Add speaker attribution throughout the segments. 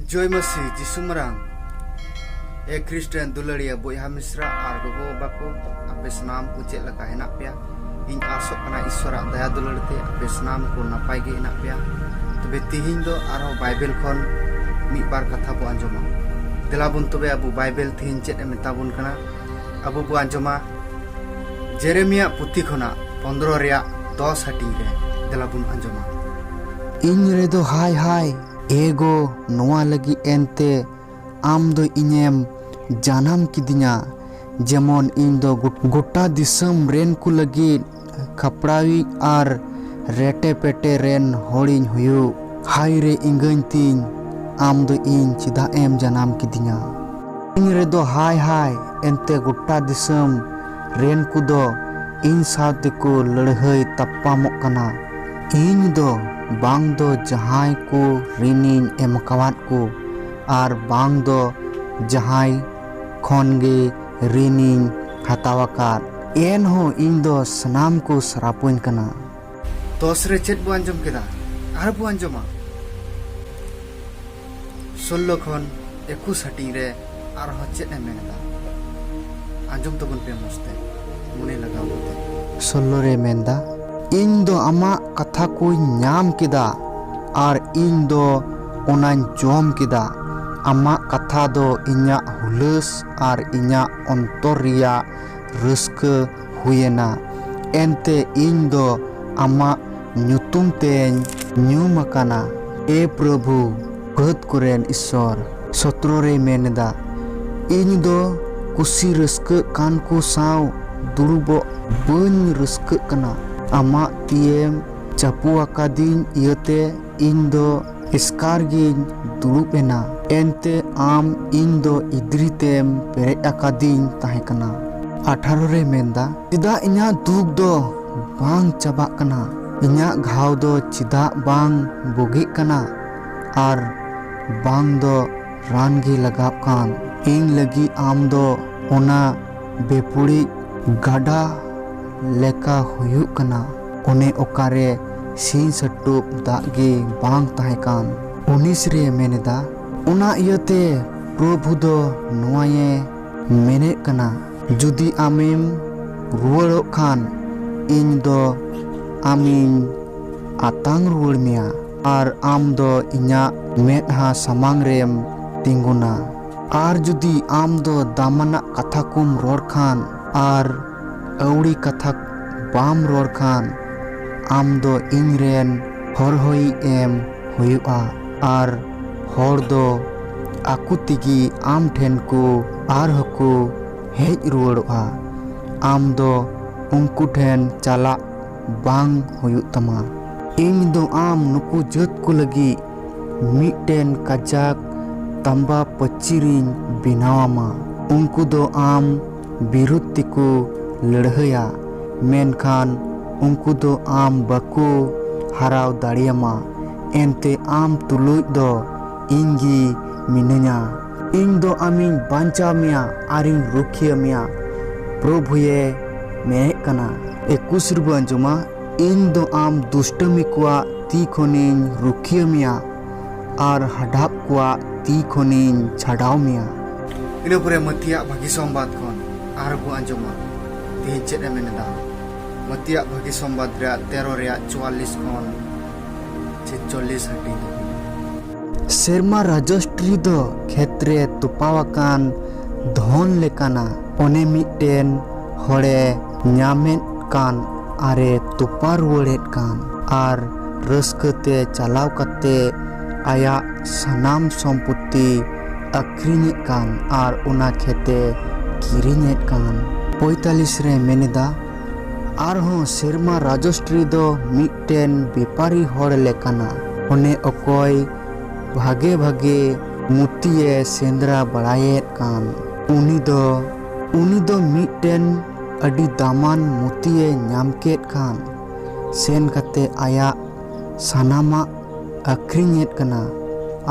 Speaker 1: जय मसी जिसु मरांग ए क्रिस्टियन दुलड़िया बोहा मिश्रा और गगो बाको आपे सनाम को चेक लगा हेना पे इन आसोक कना ईश्वर दया दुलड़ते आपे सनाम को नपाय गे हेना पे तबे तिहिन दो आरो बाइबल खन मिद बार कथा बो आंजोमा देला बुन तबे अबु बाइबल तिहिन चेक ए मेताबुन कना अबु बो आंजोमा जेरेमिया पुथी खना 15 रेया 10 हटिंग रे देला बुन आंजोमा
Speaker 2: इन रे दो हाय एगो नोआ लगी एनते आम दो इनेम जानम किदिया जेमन इन दो गोटा दिसम रेन को लगी खपड़ावी आर रेटे पेटे रेन होड़िन हुयु हाय रे इंगन तीन आम दो इन चिदा एम जानम किदिया इन रे दो हाय एनते गोटा दिसम रेन को दो इन साथ को लड़हई तप्पामोक कना इन दो बांग दो जहां को रिनिन एमकावात को आर बांग दो जहां खनगे रिनिन हतावाकात एन हो इन दो सनाम को सरापुन कना
Speaker 1: तोसरे चेत बो आंजम केदा आर बो आंजमा 16 खन 21 हटिंग रे आर हो चेत ए मेनदा आंजम तबन पे मस्ते मुने लगाव होते
Speaker 2: 16 रे मेंदा इन दो आमा कथा को नाम किदा और इन दो ओनान जोम किदा आमा कथा दो इन्या हुलस और इन्या अंतरिया रस्क हुएना एनते इन दो आमा न्युतुम तेन न्युमकाना ए प्रभु गद कुरेन ईश्वर 17 रे मेनदा इन दो कुसी रस्क कान को साव दुरुबो बन रस्क कना आमा तीएम चापू आकादीन इयते इन दो इस्कार गिन दुरुबेना एनते आम इन दो इद्रितेम पेरे आकादीन ताहेकना 18 रे मेंदा चिदा इन्या दुख दो बांग चाबा कना इन्या घाव दो चिदा बांग बुगी कना आर बांग दो रानगी लगाव कान इन लगी आम दो ओना बेपुड़ी गाडा लेका हुयुक कना ओने ओकारे सीन सटुप दागे बांग ताहेकान 19 रे मेनेदा ओना इयते प्रभु दो नोये मेने कना जुदी आमिम रुवड़ो खान इन दो आमिन आतांग रुवड़ मिया आर आम दो इन्या मेदहा समांग रेम तिंगुना आर जुदी आम दो दामना कथा कुम रोड खान आर अवड़ी कथा बाम रोड खान आम दो इन रेन हर होई एम हुयुआ आर हर दो आकु तिगी आम ठेन को आर हको हेज रुवड़ोआ आम दो उनको ठेन चला बांग हुयुक तमा इन दो आम नुकु जत को लगी मिटेन कजाक तंबा पच्चीरिन बिनावामा उनको दो आम बिरुत्ति को लड़हया मेनखान उनको दो आम बको हराव दाड़ियामा एनते आम तुलुज दो इंगी मिनया इन दो आमिन बांचा मिया आरिन रुखिया मिया प्रभुये मेकना 21 रुबो अंजुमा इन दो आम दुष्टमी कुआ ती खोनिन रुखिया मिया आर हडाप कुआ ती खोनिन छाड़ाव मिया
Speaker 1: इनो पुरे मतिया भागी संबाद खन आर बो आंजमा तिहिन चेत ए मेनदा मतिया भागी संबाद रे 13 रे 44 खन 46 हटिंग
Speaker 2: सेरमा राजस्ट्री दो क्षेत्रे तुपावाकान धन लेकाना ओने मिटेन होड़े न्यामेट कान आरे तुपा रुवड़ेट कान आर रस्कते चलाव कते आया सनाम सम्पत्ति अक्रिनेट कान आर उना खेते किरिनेट कान 45 रे मेनेदा आरहों सेरमा राजस्ट्री दो मिटेन बेपारी होड़ लेकाना ओने अकोय भागे भागे मुतिये सेंद्रा बड़ायेत कान उनी दो मिटेन अडी दामान मुतिये न्यामकेत कान सेन कते आया सानामा अक्रिनेत कना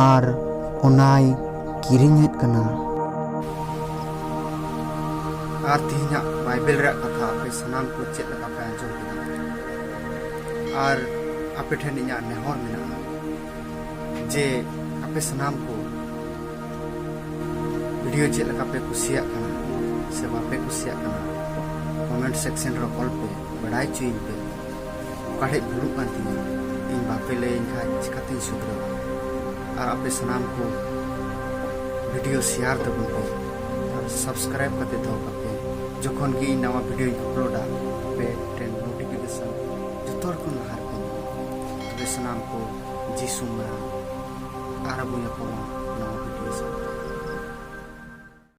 Speaker 2: आर ओनाय किरिनेत कना
Speaker 1: आर तिहिना बाइबल रे कथा पे सनाम को चेक लगा पे आंजम केदा आर आपे ठेन इन्या नेहर मेना जे आपे सनाम को वीडियो चेक लगा पे कुसिया कना से बापे कुसिया कना कमेंट सेक्शन रे कॉल पे बड़ाई चुइन पे काढ़े भूलू कान तिया इन बापे ले इनका चिकाते सुधरो और आपे सनाम को वीडियो शेयर तबन पे और सब्सक्राइब करते दो पे जखन की नवा वीडियो अपलोड पे टेन नोटिफिकेशन जतोर को लहार पे तबे सनाम को जीसु मरा आर अबो नवा वीडियो से